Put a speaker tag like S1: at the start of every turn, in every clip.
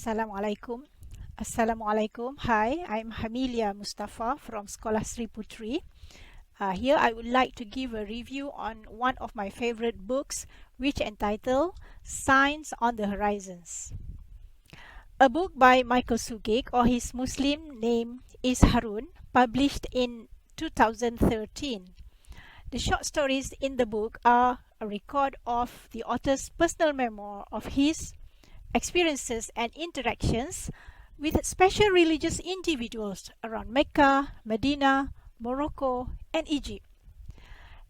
S1: Assalamualaikum. Assalamualaikum. Hi, I'm Hamilia Mustafa from Sekolah Sri Putri. Here I would like to give a review on one of my favorite books, which entitled Signs on the Horizons. A book by Michael Sugich, or his Muslim name is Harun, published in 2013. The short stories in the book are a record of the author's personal memoir of his experiences and interactions with special religious individuals around Mecca, Medina, Morocco, and Egypt.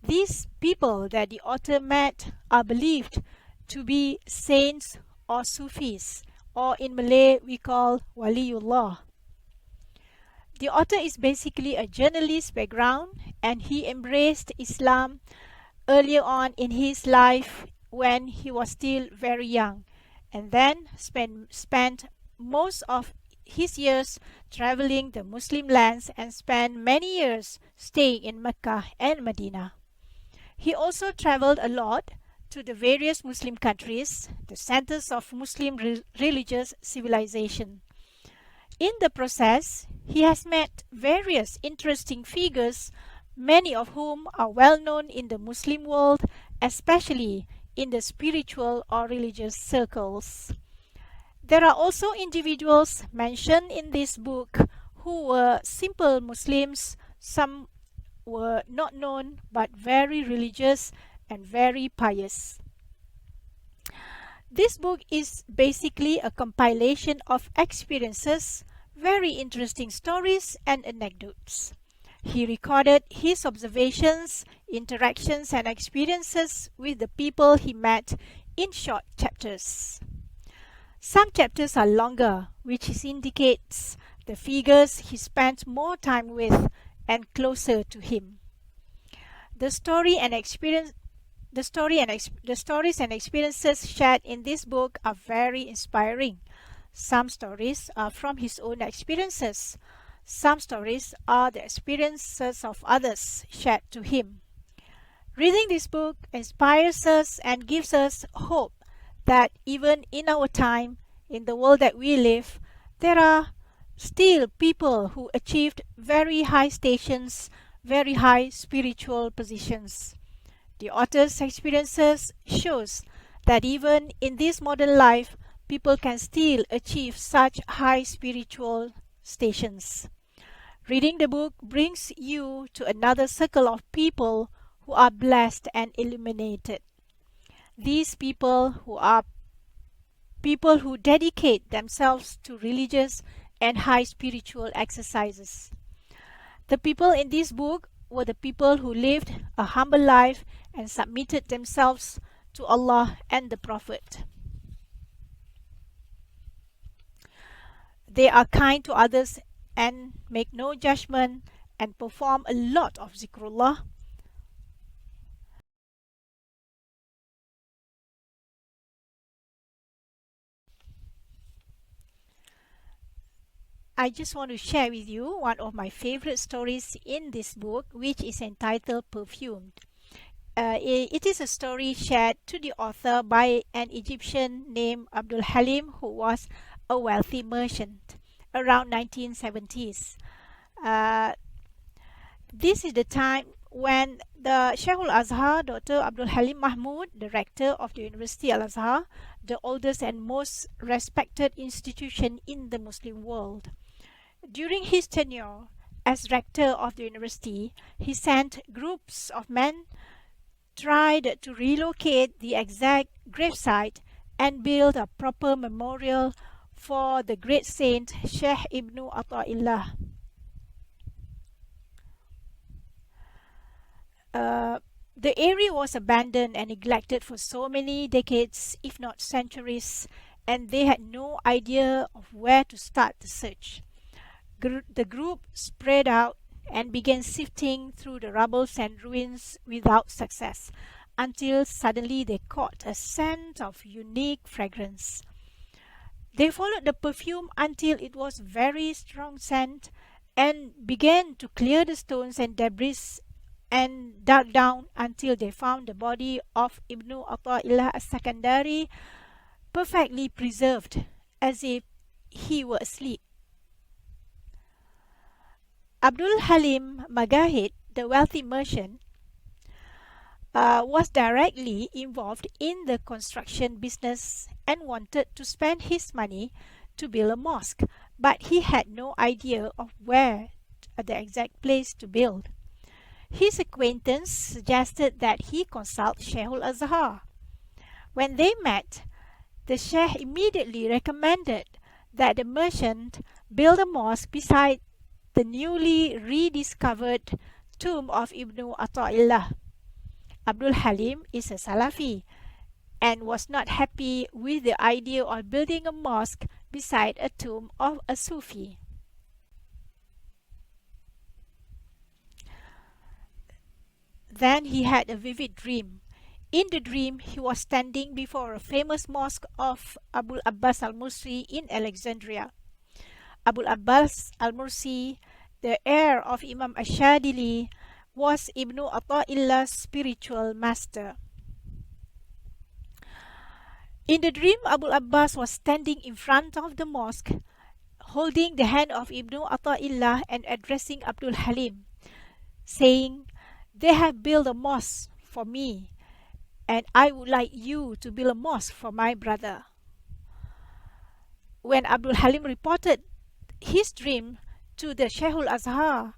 S1: These people that the author met are believed to be saints or Sufis, or in Malay we call Waliullah. The author is basically a journalist background, and he embraced Islam earlier on in his life when he was still very young, and then spent most of his years traveling the Muslim lands and spent many years staying in Mecca and Medina. He also traveled a lot to the various Muslim countries, the centers of Muslim religious civilization. In the process, he has met various interesting figures, many of whom are well known in the Muslim world, especially in the spiritual or religious circles. There are also individuals mentioned in this book who were simple Muslims. Some were not known but very religious and very pious. This book is basically a compilation of experiences, very interesting stories and anecdotes. He recorded his observations, interactions and experiences with the people he met in short chapters. Some chapters are longer, which indicates the figures he spent more time with and closer to him. The stories and experiences shared in this book are very inspiring. Some stories are from his own experiences. Some stories are the experiences of others shared to him. Reading this book inspires us and gives us hope that even in our time, in the world that we live, there are still people who achieved very high stations, very high spiritual positions. The author's experiences shows that even in this modern life, people can still achieve such high spiritual stations. Reading the book brings you to another circle of people who are blessed and illuminated. These people who dedicate themselves to religious and high spiritual exercises. The people in this book were the people who lived a humble life and submitted themselves to Allah and the Prophet. They are kind to others and make no judgment and perform a lot of zikrullah. I just want to share with you one of my favorite stories in this book, which is entitled Perfumed. It is a story shared to the author by an Egyptian named Abdul Halim, who was a wealthy merchant around 1970s. This is the time when the Sheikhul Azhar, Dr. Abdul Halim Mahmud, the rector of the University Al-Azhar, the oldest and most respected institution in the Muslim world. During his tenure as rector of the university, he sent groups of men, tried to relocate the exact gravesite and build a proper memorial for the great saint Sheikh Ibn Atta'illah. The area was abandoned and neglected for so many decades, if not centuries, and they had no idea of where to start the search. The group spread out and began sifting through the rubble and ruins without success, until suddenly they caught a scent of unique fragrance. They followed the perfume until it was very strong scent and began to clear the stones and debris and dug down until they found the body of Ibn Atta'illah as-Sakandari perfectly preserved, as if he were asleep. Abdul Halim Magahid, the wealthy merchant, was directly involved in the construction business and wanted to spend his money to build a mosque, but he had no idea of where the exact place to build. His acquaintance suggested that he consult Sheikhul Azhar. When they met, the Sheikh immediately recommended that the merchant build a mosque beside the newly rediscovered tomb of Ibn Atta'illah. Abdul Halim is a Salafi and was not happy with the idea of building a mosque beside a tomb of a Sufi. Then he had a vivid dream. In the dream, he was standing before a famous mosque of Abu Abbas al-Mursi in Alexandria. Abu Abbas al-Mursi, the heir of Imam Ash-Shadili, was Ibn Atta'illah's spiritual master. In the dream, Abu Abbas was standing in front of the mosque, holding the hand of Ibn Atta'illah and addressing Abdul Halim, saying, "They have built a mosque for me, and I would like you to build a mosque for my brother." When Abdul Halim reported his dream to the Sheikhul Azhar,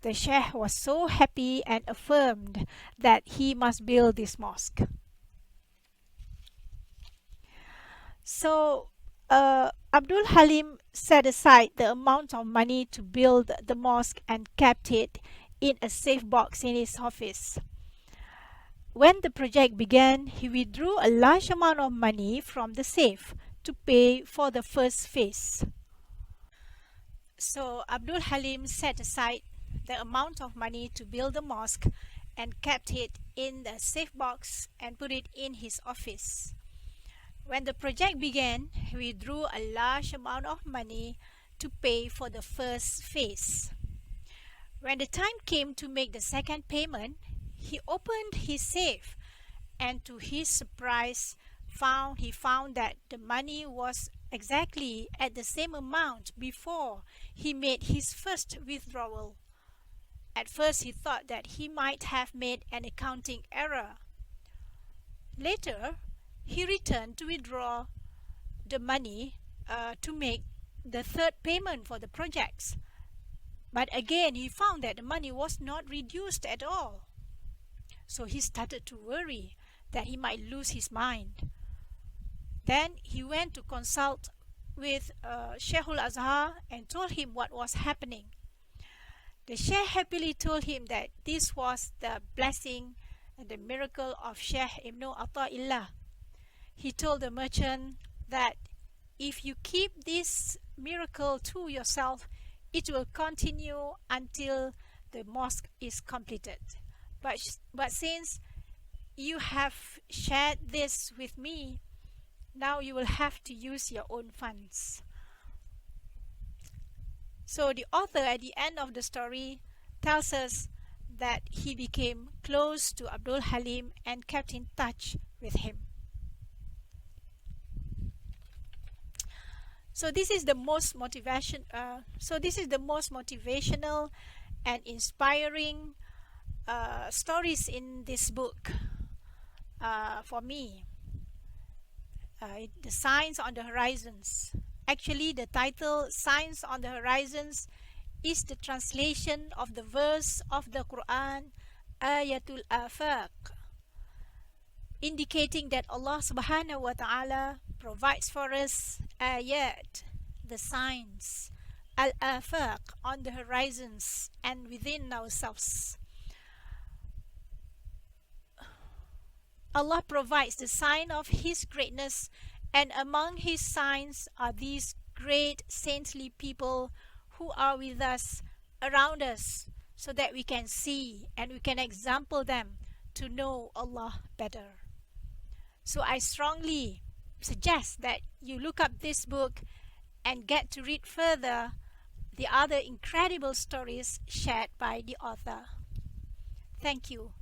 S1: the Sheikh was so happy and affirmed that he must build this mosque. So Abdul Halim set aside the amount of money to build the mosque and kept it in a safe box in his office. When the project began, he withdrew a large amount of money from the safe to pay for the first phase. So Abdul Halim set aside the amount of money to build the mosque and kept it in the safe box and put it in his office. When the project began, he withdrew a large amount of money to pay for the first phase. When the time came to make the second payment, he opened his safe and to his surprise he found that the money was exactly at the same amount before he made his first withdrawal. At first he thought that he might have made an accounting error. Later, he returned to withdraw the money to make the third payment for the projects. But again, he found that the money was not reduced at all. So he started to worry that he might lose his mind. Then he went to consult with Sheikhul Azhar and told him what was happening. The Sheikh happily told him that this was the blessing and the miracle of Sheikh Ibn Atta'illah. He told the merchant that if you keep this miracle to yourself, it will continue until the mosque is completed. But since you have shared this with me, now you will have to use your own funds. So the author at the end of the story tells us that he became close to Abdul Halim and kept in touch with him. So this is the most motivational and inspiring stories in this book for me. The Signs on the Horizons. Actually, the title Signs on the Horizons is the translation of the verse of the Quran, Ayatul Afaq, indicating that Allah subhanahu wa ta'ala provides for us ayat, the signs, al-afaq, on the horizons and within ourselves. Allah provides the sign of His greatness, and among His signs are these great saintly people who are with us, around us, so that we can see and we can example them to know Allah better. So I strongly suggest that you look up this book and get to read further the other incredible stories shared by the author. Thank you.